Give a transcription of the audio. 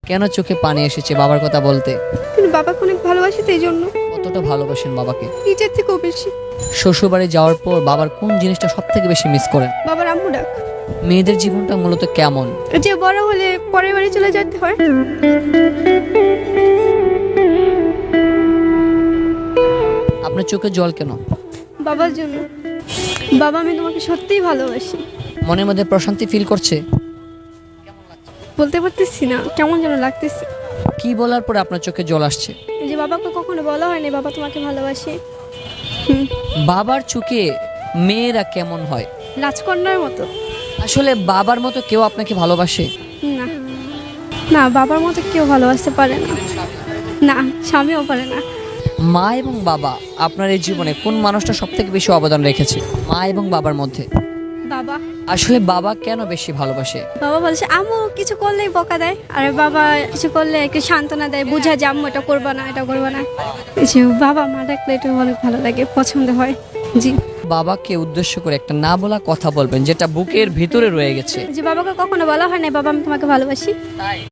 কেন চোখে পানি এসেছে বাবার কথা বলতে? কিন্তু বাবাকে অনেক ভালোবাসি তো এই জন্য। কতটা ভালোবাসেন বাবাকে? নিজের থেকেও বেশি। শ্বশুরবাড়ি যাওয়ার পর বাবার কোন জিনিসটা সব থেকে বেশি মিস করেন? বাবার আম্মু ডাক। মেয়েদের জীবনটা মূলত কেমন? যে বড় হলে পরের বাড়ি চলে যেতে হয়। আপনার চোখে জল কেন? বাবার জন্য। বাবা, আমি তোমাকে সত্যিই ভালোবাসি। মনের মধ্যে প্রশান্তি ফিল করছে? বলতে পারতেছি না, কেমন যেন লাগতেছে। কি বলার পরে আপনার চোখে জল আসছে? এই যে বাবাকে কখনো বলা হয়নি বাবা তোমাকে ভালোবাসে। বাবার চোখে মেয়েরা কেমন হয়? রাজকন্যার মতো। আসলে বাবার মতো কেউ আপনাকে ভালোবাসে? না না, বাবার মতো কেউ ভালোবাসতে পারে না। না, স্বামীও পারে না। মা এবং বাবা আপনার এই জীবনে কোন মানুষটা সব থেকে বেশি অবদান রেখেছে মা এবং বাবার মধ্যে? বাবা। আসলে বাবা কেন বেশি ভালোবাসে? বাবা বলছে আম্মু কিছু করলেই বকা দেয়, আর বাবা কিছু করলে একটু সান্ত্বনা দেয়, বুঝা যে আম্মু এটা করবা না, এটা করবা না। এই যে বাবা মা ডাকলে এটা অনেক ভালো লাগে, পছন্দ হয়। জি। বাবাকে উদ্দেশ্য করে একটা না বলা কথা বলবেন যেটা বুকের ভিতরে রয়ে গেছে। যে বাবাকে কখনো বলা হয় না বাবা আমি তোমাকে ভালোবাসি।